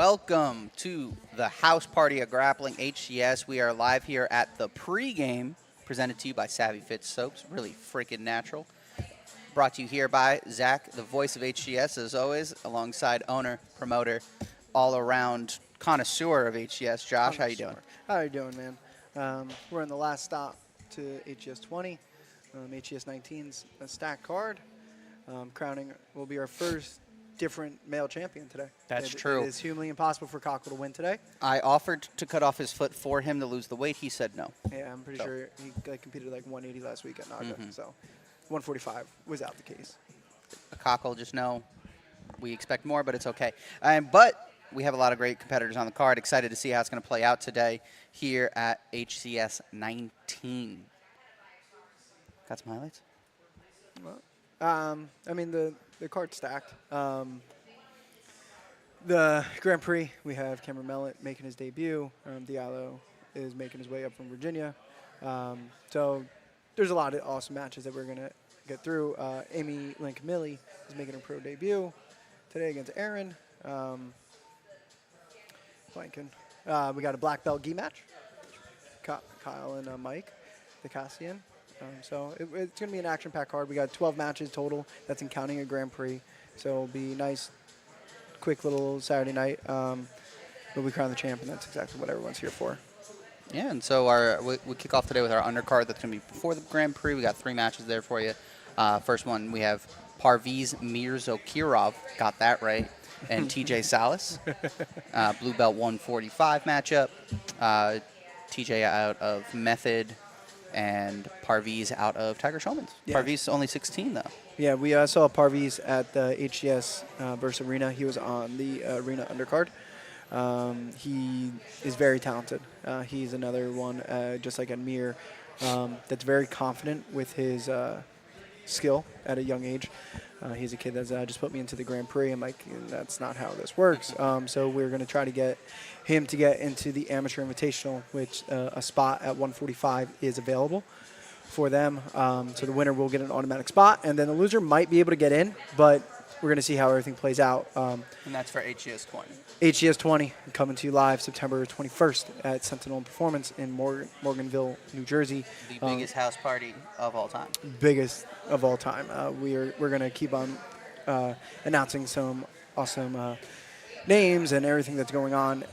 Welcome to the house party of grappling HCS. We are live here at the pregame, presented to you by Savvy Fit Soaps. Really freaking natural. Brought to you here by Zach, the voice of HCS, as always, alongside owner, promoter, all-around connoisseur of HCS. Josh, how you doing? How are you doing, man? We're in the last stop to HCS 20. HCS 19's a stacked card. Crowning will be our first different male champion today. That's true. It is humanly impossible for Cockle to win today. I offered to cut off his foot for him to lose the weight. He said no. Yeah, I'm pretty sure he competed like 180 last week at Naga, so 145 was out the case. Cockle, just know we expect more, but it's okay. But we have a lot of great competitors on the card. Excited to see how it's going to play out today here at HCS 19. Got some highlights? Well, I mean, the card's stacked. The Grand Prix, we have Cameron Mellett making his debut. Diallo is making his way up from Virginia. So there's a lot of awesome matches that we're going to get through. Amy Link Millie is making her pro debut today against Aaron. Blanking. We got a black belt gi match. Kyle and Mike, the Cassian. So it's going to be an action-packed card. We got 12 matches total. That's in counting a Grand Prix. So it'll be nice, quick little Saturday night. But we crown the champ, and that's exactly what everyone's here for. Yeah, and so we kick off today with our undercard that's going to be before the Grand Prix. We got 3 matches there for you. First one, we have Parviz Mirzokirov, got that right, and TJ Salas. Blue belt 145 matchup. TJ out of Method, and Parviz out of Tiger Showman's. Yeah. Parviz only 16, though. Yeah, we saw Parviz at the HCS versus Arena. He was on the Arena undercard. He is very talented. He's another one, just like Amir, that's very confident with his skill at a young age. He's a kid that's just put me into the Grand Prix. I'm like, that's not how this works. So we're going to try to get him to get into the Amateur Invitational, which a spot at 145 is available for them. So the winner will get an automatic spot, and then the loser might be able to get in, but we're going to see how everything plays out. And that's for HCS 20. HCS 20 coming to you live September 21st at Sentinel Performance in Morganville, New Jersey. The biggest house party of all time. Biggest of all time. We're going to keep on announcing some awesome names and everything that's going on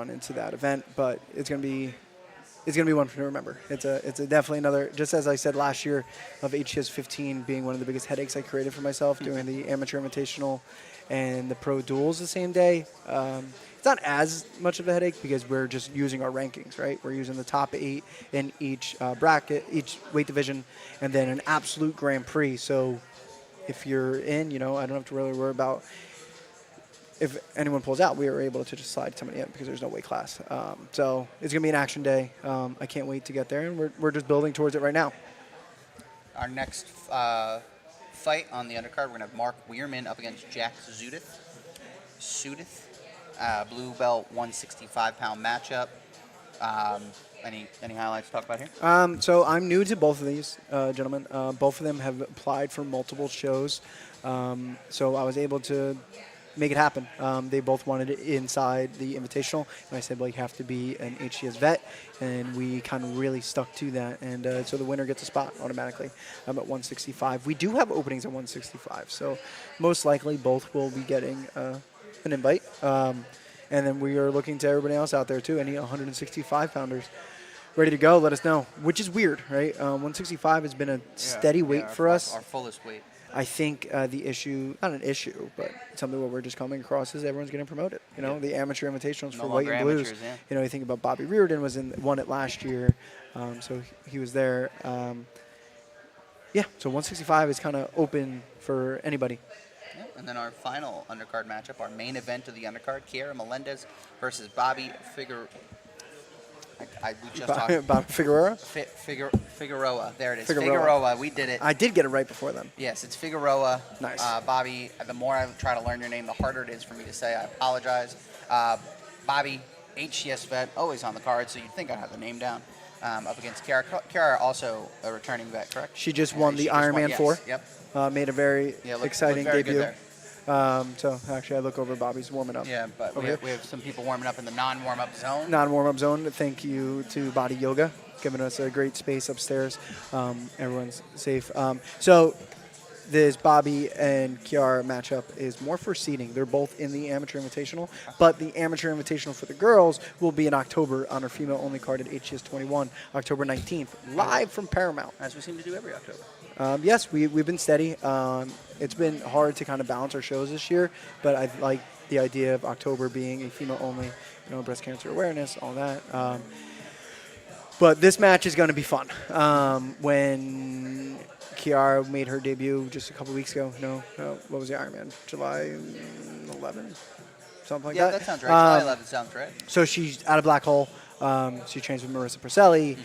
into that event, but it's going to be one to remember. It's a definitely another, just as I said last year, of HCS 15 being one of the biggest headaches I created for myself, doing the Amateur Invitational and the Pro Duels the same day. It's not as much of a headache because we're just using our rankings, right? We're using the top 8 in each bracket, each weight division, and then an absolute Grand Prix. So if you're in, I don't have to really worry about if anyone pulls out. We are able to just slide somebody in because there's no weight class. So it's going to be an action day. I can't wait to get there, and we're just building towards it right now. Our next fight on the undercard, we're going to have Mark Weirman up against Jack Zudith. Blue belt 165-pound matchup. Any highlights to talk about here? So I'm new to both of these gentlemen. Both of them have applied for multiple shows. So I was able to make it happen. They both wanted it inside the Invitational, and I said, well, you have to be an HCS vet, and we kind of really stuck to that, and so the winner gets a spot automatically. I'm at 165. We do have openings at 165, so most likely both will be getting an invite, and then we are looking to everybody else out there, too, any 165-pounders. Ready to go, let us know, which is weird, right? 165 has been a steady weight for us. Our fullest weight. I think the issue, not an issue, but something what we're just coming across is everyone's getting promoted. The amateur invitationals for white and blues. Yeah. You think about Bobby Reardon won it last year, so he was there. So 165 is kind of open for anybody. Yeah. And then our final undercard matchup, our main event of the undercard, Kiera Melendez versus Bobby Figueroa. We just talked. Bob Figueroa? Figueroa. There it is. Figueroa. We did it. I did get it right before then. Yes, it's Figueroa. Nice. Bobby, the more I try to learn your name, the harder it is for me to say. I apologize. Bobby, HCS vet, always on the card, so you'd think I have the name down. Up against Kiara. Kiara, also a returning vet, correct? She just won the Ironman 4. Yep. Made a very exciting debut. So actually, I look over. Bobby's warming up. Yeah, but over here. we have some people warming up in the non-warm-up zone. Non-warm-up zone. Thank you to Body Yoga, giving us a great space upstairs. Everyone's safe. So this Bobby and Kiara matchup is more for seeding. They're both in the Amateur Invitational, but the Amateur Invitational for the girls will be in October on our female-only card at HCS 21, October 19th, live from Paramount. As we seem to do every October. Yes, we've been steady. It's been hard to kind of balance our shows this year, but I like the idea of October being a female-only, breast cancer awareness, all that. But this match is going to be fun. When Kiara made her debut just a couple weeks ago, what was the Ironman? July 11th? Something like that? Yeah, that sounds right. July 11th sounds right. So she's out of Black Hole. She trains with Marissa Porcelli,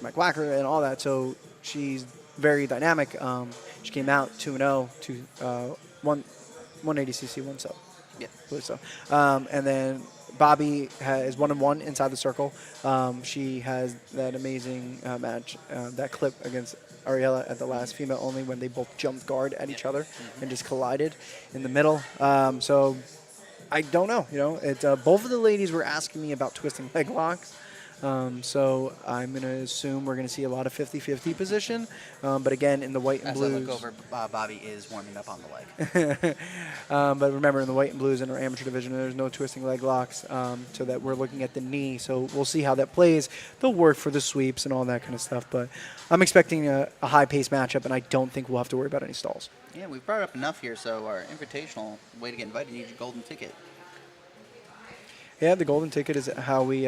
Mike Wacker, and all that. So she's very dynamic. She came out 2-0 to 180cc, 1 sub. Yeah. I believe so. And then Bobby is 1-1 inside the circle. She has that amazing match, that clip against Ariella at the last female only when they both jumped guard at each other and just collided in the middle. So I don't know. Both of the ladies were asking me about twisting leg locks. So I'm going to assume we're going to see a lot of 50-50 position. But again, in the white and As blues. I look over, Bobby is warming up on the leg. But remember, in the white and blues in our amateur division, there's no twisting leg locks, so that we're looking at the knee. So we'll see how that plays. They'll work for the sweeps and all that kind of stuff. But I'm expecting a high-paced matchup, and I don't think we'll have to worry about any stalls. Yeah, we've brought up enough here. So our invitational way to get invited, you need your golden ticket. Yeah, the golden ticket is how we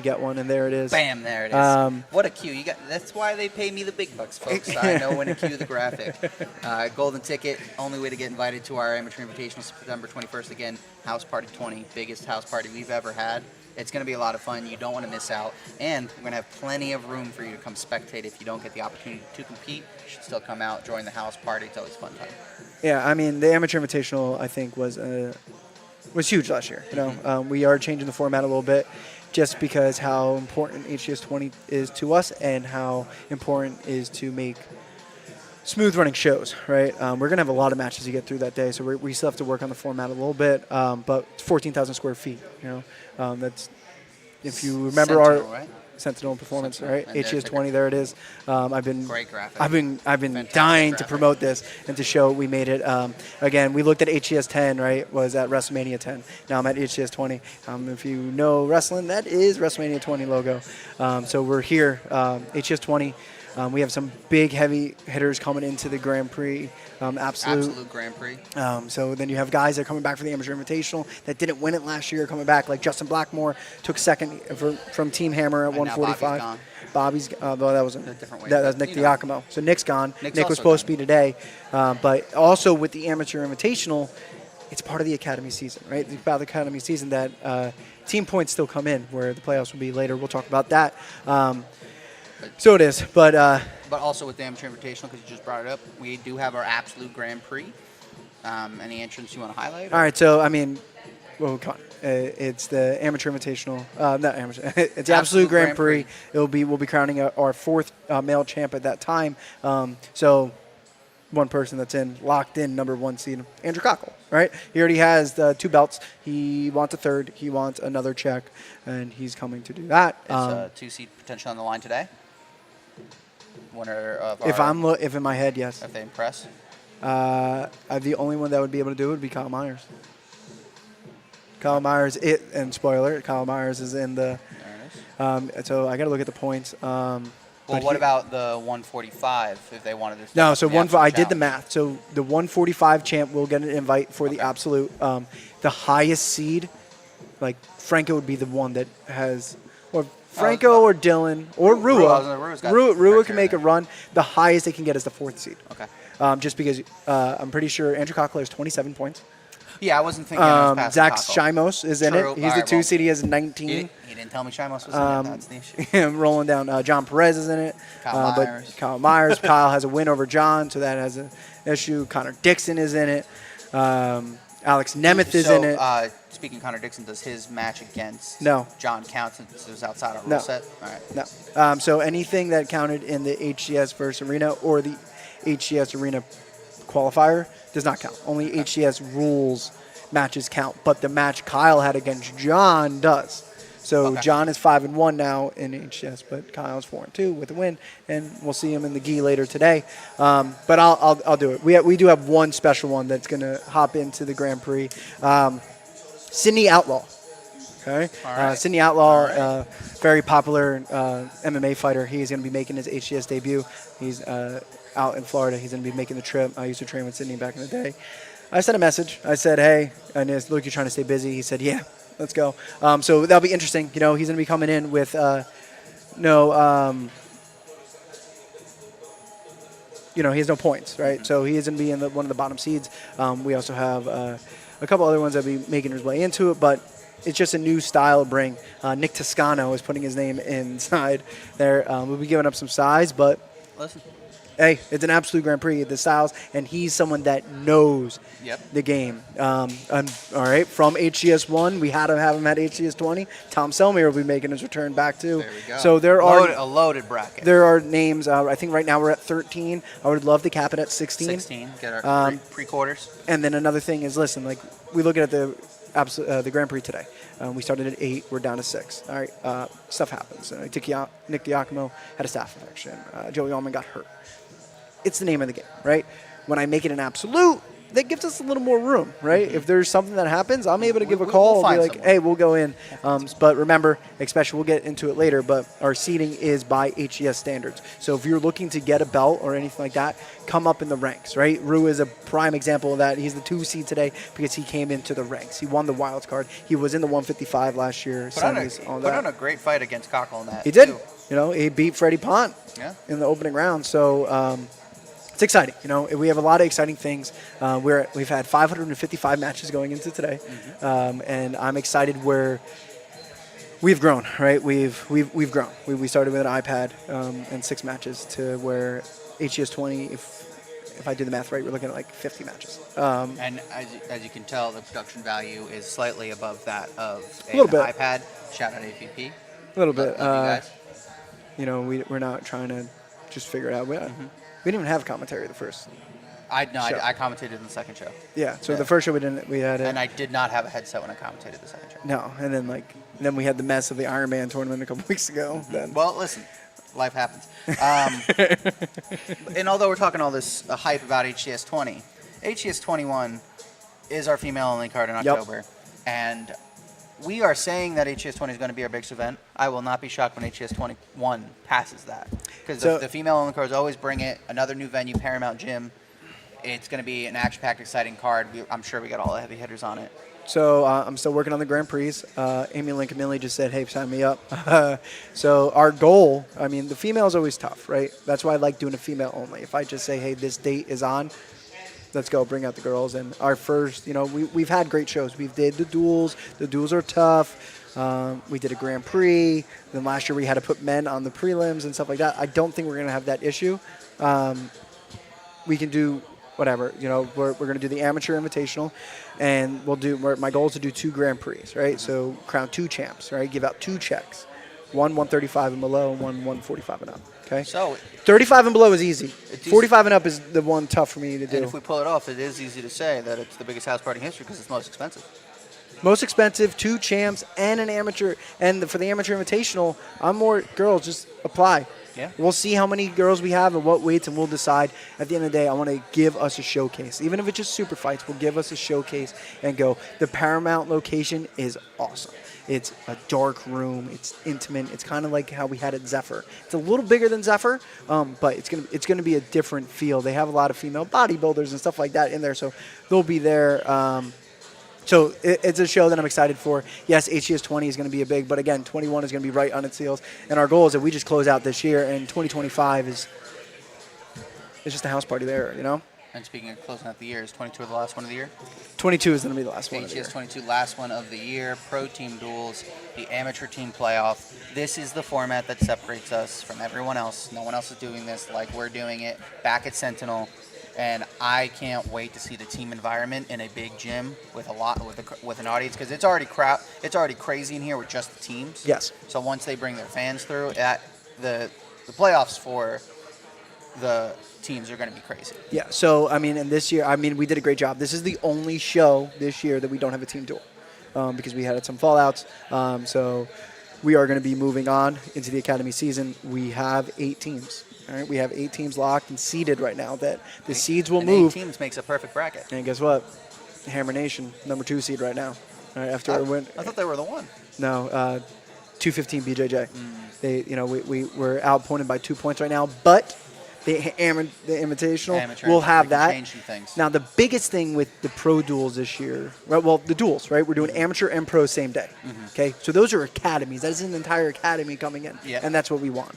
get one, and there it is. Bam, there it is. What a cue. That's why they pay me the big bucks, folks. I know when to cue the graphic. Golden ticket, only way to get invited to our Amateur Invitational September 21st. Again, House Party 20, biggest house party we've ever had. It's going to be a lot of fun. You don't want to miss out. And we're going to have plenty of room for you to come spectate. If you don't get the opportunity to compete, you should still come out, join the house party. It's always a fun time. Yeah, I mean, the Amateur Invitational, I think, was huge last year. We are changing the format a little bit just because how important HCS 20 is to us and how important it is to make smooth running shows, right? We're going to have a lot of matches to get through that day, so we still have to work on the format a little bit, but it's 14,000 square feet, that's, if you remember Sentinel, our right? Sentinel performance, Sentinel. right? And HCS 20, there it is. Great graphic. I've been Fantastic dying to graphic. promote this and to show we made it. Again, we looked at HCS 10, right? Was at WrestleMania 10. Now I'm at HCS 20. If you know wrestling, that is WrestleMania 20 logo. So we're here, HCS 20. We have some big heavy hitters coming into the Grand Prix. Absolute Grand Prix. So then you have guys that are coming back for the Amateur Invitational that didn't win it last year coming back, like Justin Blackmore took second from Team Hammer at And now 145. Bobby's gone. Well, that was A different way, that was but, Nick Diacomo. So Nick's gone. Nick's Nick was also supposed gone. to be today, but also with the Amateur Invitational, it's part of the Academy season, right? It's about the Academy season that team points still come in, where the playoffs will be later. We'll talk about that. So it is, but also with the Amateur Invitational, because you just brought it up, we do have our absolute Grand Prix. Any entrants you want to highlight? all right. So I mean, well, come on. It's the Amateur Invitational. Not amateur. It's the Absolute Grand Prix. We'll be crowning our fourth male champ at that time. So one person that's locked in number 1 seed, Andrew Cockle, right? He already has the 2 belts. He wants a third. He wants another check, and he's coming to do that. It's a 2-seed potential on the line today. Winner of If in my head, yes. If they impress. The only one that would be able to do it would be Kyle Myers. Kyle Myers, and spoiler, Kyle Myers is in the. There it is. So I got to look at the points. Well, what about the 145 if they wanted to? No, so I did the challenge? math. So the 145 champ will get an invite for the absolute. The highest seed, like Franco would be the one that has, or Franco or Dylan or Rua. Rua can make a run. The highest they can get is the 4th seed. Okay. Just because I'm pretty sure Andrew Cockler has 27 points. Yeah, I wasn't thinking it was past Zach Cockle. Shimos is in True. it. He's the 2 seed. He has 19. He didn't tell me Shimos was in it. That's the issue. I'm rolling down. John Perez is in it. Kyle Myers. But Kyle Myers. Kyle has a win over John, so that has an issue. Connor Dixon is in it. Alex Nemeth is in it. Speaking of Connor Dixon, does his match against No. John count since it was outside our No. rule set? All right. No. So anything that counted in the HCS versus Arena or the HCS Arena qualifier does not count. Only HCS rules matches count, but the match Kyle had against John does. So Okay. John is 5-1 now in HCS, but Kyle's 4-2 with a win, and we'll see him in the gi later today. But I'll do it. We do have one special one that's going to hop into the Grand Prix. Sydney Outlaw. Okay. All right. Sydney Outlaw, All right. very popular MMA fighter. He's going to be making his HCS debut. He's out in Florida. He's going to be making the trip. I used to train with Sydney back in the day. I sent a message. I said, hey, and look, you're trying to stay busy. He said, yeah, let's go. So that'll be interesting. You know, he's going to be coming in with he has no points, right? So he is going to be in one of the bottom seeds. We also have a couple other ones that will be making his way into it, but it's just a new style of bring. Nick Toscano is putting his name inside there. We'll be giving up some size, but Listen. hey, it's an absolute Grand Prix, the styles, and he's someone that knows the game. All right, from HCS 1, we had to have him at HCS 20. Tom Selmier will be making his return back too. There we go. So there are a loaded bracket. there are names. I think right now we're at 13. I would love to cap it at 16. 16. Get our pre-quarters. And then another thing is, listen, like we look at the Grand Prix today. We started at 8. We're down to 6. All right, stuff happens. Nick Diacomo had a staph infection. Joey Allman got hurt. It's the name of the game, right? When I make it an absolute, that gives us a little more room, right? If there's something that happens, I'm able to give a call and be like, hey, we'll go in. But remember, especially we'll get into it later, but our seating is by HCS standards. So if you're looking to get a belt or anything like that, come up in the ranks, right? Rue is a prime example of that. He's the 2 seed today because he came into the ranks. He won the wild card. He was in the 155 last year. Put on a great fight against Cockle in that. He did. Too. You know, he beat Freddie Pont in the opening round. So it's exciting. You know, we have a lot of exciting things. We've had 555 matches going into today, and I'm excited where we've grown. Right, we've grown. We started with an iPad and 6 matches to where HCS 20. If I do the math right, we're looking at like 50 matches. And as you can tell, the production value is slightly above that of a little bit. iPad. Shout out AVP. A little bit. Love you guys. You know, we're not trying to just figure it out. We didn't even have commentary the first. I commentated in the second show. Yeah. So the first show we had. And I did not have a headset when I commentated the second show. No, and then we had the mess of the Iron Man tournament a couple weeks ago. Then. Well, listen, life happens. And although we're talking all this hype about HCS 20, HCS 21 is our female-only card in October, and we are saying that HCS 20 is going to be our biggest event. I will not be shocked when HCS 21 passes that, because the female-only cards always bring it. Another new venue, Paramount Gym. It's going to be an action-packed, exciting card. I'm sure we got all the heavy hitters on it. So I'm still working on the Grand Prix. Amy Lincoln Millie just said, hey, sign me up. So our goal, I mean, the female is always tough, right? That's why I like doing a female only. If I just say, hey, this date is on, let's go, bring out the girls. And our first, we've had great shows. We've did the duels. The duels are tough. We did a Grand Prix. Then last year we had to put men on the prelims and stuff like that. I don't think we're going to have that issue. We can do whatever. We're going to do the amateur invitational, and my goal is to do 2 Grand Prix, right? So crown 2 champs, right? Give out 2 checks, one 135 and below, and one 145 and up. Okay. So 35 and below is easy. 45 and up is the one tough for me to do. And if we pull it off, it is easy to say that it's the biggest house party in history because it's most expensive. Most expensive, 2 champs, and an amateur. And for the amateur invitational, I'm more girls. Just apply. Yeah. We'll see how many girls we have and what weights, and we'll decide. At the end of the day, I want to give us a showcase. Even if it's just super fights, we'll give us a showcase and go. The Paramount location is awesome. It's a dark room. It's intimate. It's kind of like how we had at Zephyr. It's a little bigger than Zephyr, but it's gonna be a different feel. They have a lot of female bodybuilders and stuff like that in there, so they'll be there. So it's a show that I'm excited for. Yes, HCS 20 is going to be a big, but again, 21 is going to be right on its heels. And our goal is that we just close out this year, and 2025 is just a house party there, And speaking of closing out the year, is 22 the last one of the year? 22 is going to be the last one of the year. HCS 22, last one of the year. Pro team duels, the amateur team playoff. This is the format that separates us from everyone else. No one else is doing this like we're doing it back at Sentinel. And I can't wait to see the team environment in a big gym with an audience, because it's already crazy in here with just the teams. Yes. So once they bring their fans through, the playoffs for the teams are going to be crazy. Yeah. So I mean, and this year, I mean, we did a great job. This is the only show this year that we don't have a team duel because we had some fallouts. So we are going to be moving on into the academy season. We have 8 teams. All right, we have 8 teams locked and seeded right now. That the seeds will and move. 8 teams makes a perfect bracket. And guess what? Hammer Nation, number 2 seed right now. All right, after I, a win. I thought they were the one. No, 215 BJJ. They, we were outpointed by 2 points right now, but the Invitational Amateur, will have we can that. change some things. Now, the biggest thing with the pro duels this year, right? Well, the duels, right? We're doing amateur and pro same day. Okay, so those are academies. That is an entire academy coming in, Yeah. and that's what we want.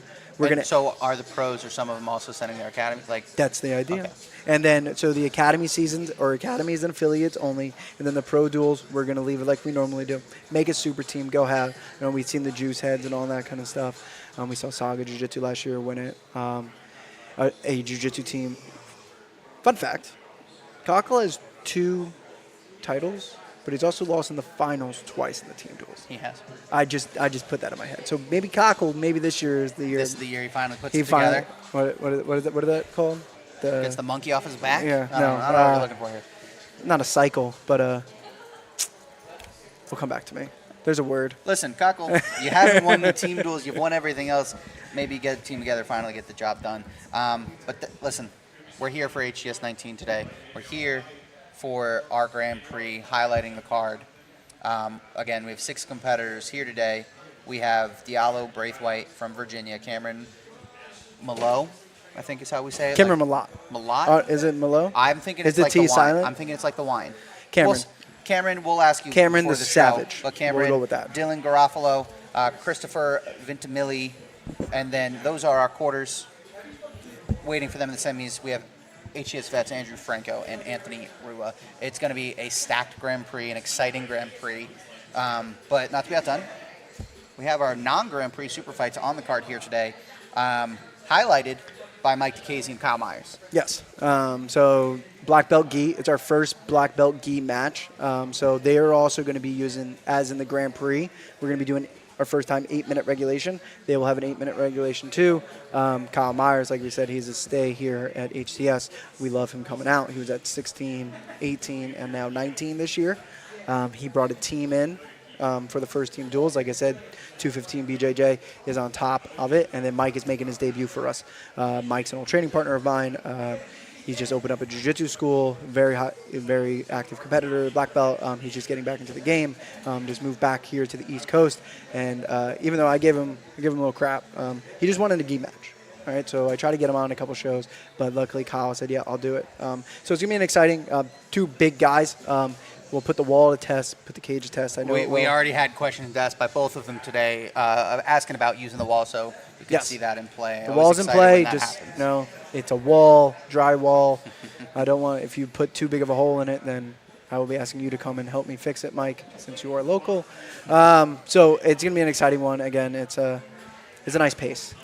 So are the pros or some of them also sending their academies? That's the idea. Okay. And then, so the academy seasons or academies and affiliates only, and then the pro duels, we're going to leave it like we normally do. Make a super team, go have, we've seen the juice heads and all that kind of stuff. We saw Saga Jiu-Jitsu last year win it. A Jiu-Jitsu team. Fun fact, Cockle has 2 titles, but he's also lost in the finals twice in the team duels. He has. I just put that in my head. So maybe Cockle, maybe this year is the year. This is the year he finally puts it together. What is that called? Gets the monkey off his back? Yeah, I don't know what you're looking for here. Not a cycle, but will come back to me. There's a word. Listen, Cockle, you haven't won the team duels. You've won everything else. Maybe get a team together, finally get the job done. Listen, we're here for HCS 19 today. We're here for our Grand Prix, highlighting the card. Again, we have 6 competitors here today. We have Diallo Braithwaite from Virginia, Cameron Malo, I think is how we say it. Cameron Malott. Malott? Is it Malo? I'm thinking Is it's the like T the wine. silent? I'm thinking it's like the wine. Cameron. Cameron, we'll ask you. Cameron before the the Savage. Show, but Cameron, We'll go with that. Dylan Garofalo, Christopher Ventimigli, and then those are our quarters. Waiting for them in the semis, we have HCS vets Andrew Franco and Anthony Rua. It's going to be a stacked Grand Prix, an exciting Grand Prix. But not to be outdone, we have our non-Grand Prix super fights on the card here today, highlighted by Mike DeCasey and Kyle Myers. Yes. So black belt gi. It's our first black belt gi match. So they are also going to be using, as in the Grand Prix, we're going to be doing our first time 8-minute regulation. They will have an 8-minute regulation too. Kyle Myers, like we said, he's a stay here at HCS. We love him coming out. He was at 16, 18, and now 19 this year. He brought a team in for the first team duels. Like I said, 215 BJJ is on top of it. And then Mike is making his debut for us. Mike's an old training partner of mine. He's just opened up a jiu-jitsu school, very active competitor, black belt. He's just getting back into the game, just moved back here to the East Coast. And even though I gave him a little crap, he just wanted a gi match. All right, so I tried to get him on a couple shows, but luckily Kyle said, yeah, I'll do it. So it's going to be an exciting 2 big guys. We'll put the wall to test, put the cage to test. I know we already had questions asked by both of them today asking about using the wall, so we can see that in play. The wall's in play. Just it's a wall, dry wall. I don't want, if you put too big of a hole in it, then I will be asking you to come and help me fix it, Mike, since you are local. So it's going to be an exciting one. Again, it's a nice pace.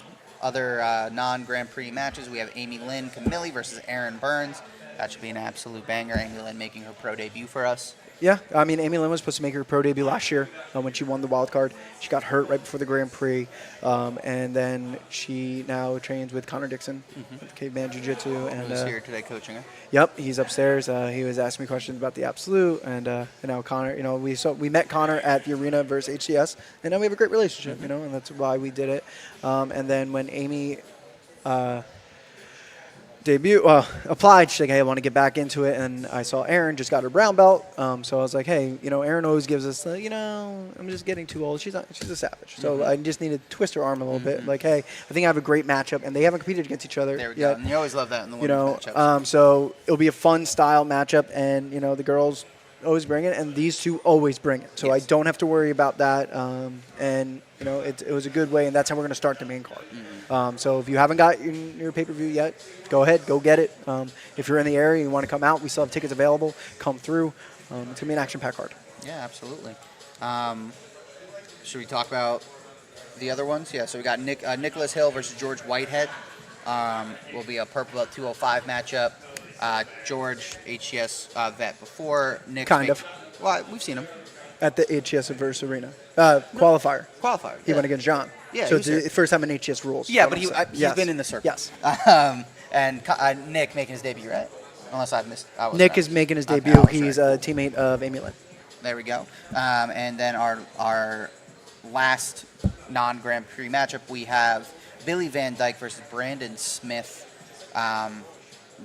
Other non-Grand Prix matches, we have Amy Lynn Camilli versus Aaron Burns. That should be an absolute banger. Amy Lynn making her pro debut for us. Yeah, I mean, Amy Lynn was supposed to make her pro debut last year when she won the wild card. She got hurt right before the Grand Prix, and then she now trains with Connor Dixon with Caveman Jiu-Jitsu. And who's here today coaching her. Yep, he's upstairs. He was asking me questions about the Absolute, and now Connor. We met Connor at the arena versus HCS, and now we have a great relationship. And that's why we did it. And then when Amy applied. She's like, hey, I want to get back into it. And I saw Erin just got her brown belt. So I was like, hey, Erin always gives us, I'm just getting too old. She's a savage. So I just need to twist her arm a little bit. Like, hey, I think I have a great matchup. And they haven't competed against each other There we yet. go. And you always love that in the women's matchups. So it'll be a fun style matchup. And, the girls always bring it. And these two always bring it. So I don't have to worry about that. It was a good way. And that's how we're going to start the main card. So if you haven't got your pay-per-view yet, go ahead, go get it. If you're in the area and you want to come out, we still have tickets available. Come through. It's going to be an action-packed card. Yeah, absolutely. Should we talk about the other ones? Yeah, so we got Nicholas Hill versus George Whitehead. Will be a purple belt 205 matchup. George, HCS vet before. Nick Kind of. Well, we've seen him. At the HCS Averse Arena. Qualifier. Qualifier. He went against John. Yeah, so it's the first time in HCS rules. Yeah, but he's been in the circle. Yes. And Nick making his debut, right? Unless I've missed. Nick is making his Okay, debut. I was He's right. a teammate of Amy Lynn. There we go. And then our last non-Grand Prix matchup, we have Billy Van Dyke versus Brandon Smith. I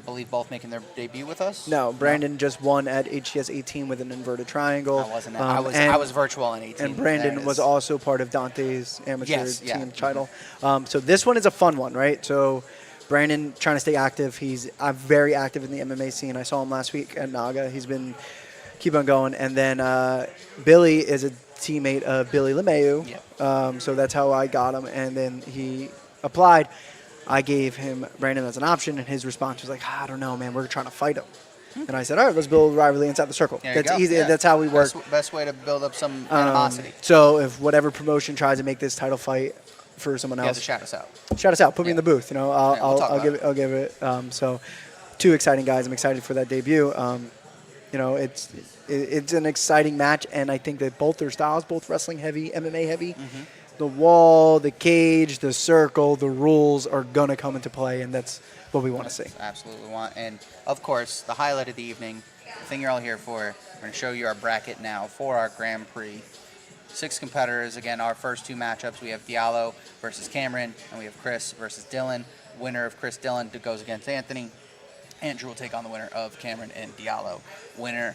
believe both making their debut with us. No, Brandon just won at HCS 18 with an inverted triangle. I wasn't. And I was virtual in 18. And Brandon was also part of Dante's amateur team title. So this one is a fun one, right? So Brandon trying to stay active. He's very active in the MMA scene. I saw him last week at Naga. He's been keep on going. And then Billy is a teammate of Billy LeMayu. Yeah. So that's how I got him. And then he applied. I gave him Brandon as an option, and his response was like, I don't know, man. We're trying to fight him. And I said, all right, let's build a rivalry inside the circle. There you That's go. easy. Yeah. That's how we work. Best way to build up some animosity. So if whatever promotion tries to make this title fight for someone You have else, to shout us out. shout us out. Put me in the booth. You know, We'll I'll give it. So, two exciting guys. I'm excited for that debut. You know, it's an exciting match, and I think that both their styles, both wrestling heavy, MMA heavy. Mm-hmm. The wall, the cage, the circle, the rules are gonna come into play, and that's what we want to see. Absolutely want. And of course, the highlight of the evening, the thing you're all here for. We're going to show you our bracket now for our Grand Prix. 6 competitors. Again, our first 2 matchups. We have Diallo versus Cameron, and we have Chris versus Dylan. Winner of Chris Dylan goes against Anthony. Andrew will take on the winner of Cameron and Diallo. Winners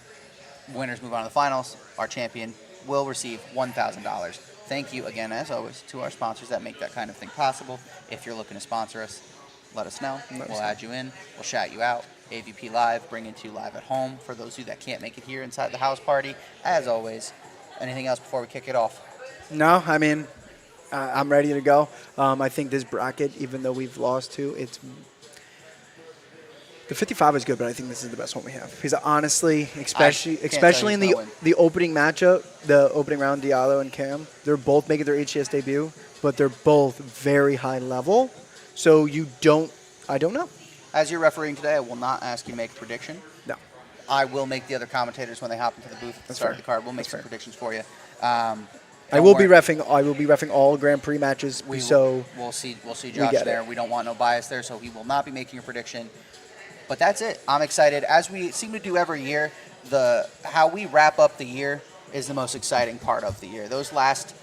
move on to the finals. Our champion will receive $1,000. Thank you again, as always, to our sponsors that make that kind of thing possible. If you're looking to sponsor us, let us know. We'll add you in. We'll shout you out. AVP Live, bringing it to you live at home. For those of you that can't make it here inside the house party, as always. Anything else before we kick it off? No, I mean, I'm ready to go. I think this bracket, even though we've lost 2, the 55 is good, but I think this is the best one we have. Because honestly, especially in the opening matchup, the opening round, Diallo and Cam, they're both making their HCS debut, but they're both very high level. So I don't know. As you're refereeing today, I will not ask you to make a prediction. No. I will make the other commentators when they hop into the booth at the start of the card. We'll make some predictions for you. I will be reffing all Grand Prix matches. We'll see Josh there. We don't want no bias there, so he will not be making a prediction. But that's it. I'm excited. As we seem to do every year, how we wrap up the year is the most exciting part of the year. Those last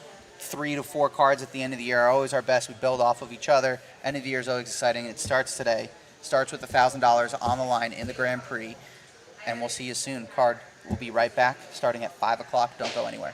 3 to 4 cards at the end of the year are always our best. We build off of each other. End of the year is always exciting. It starts today. Starts with $1,000 on the line in the Grand Prix. And we'll see you soon. Card will be right back starting at 5 o'clock. Don't go anywhere.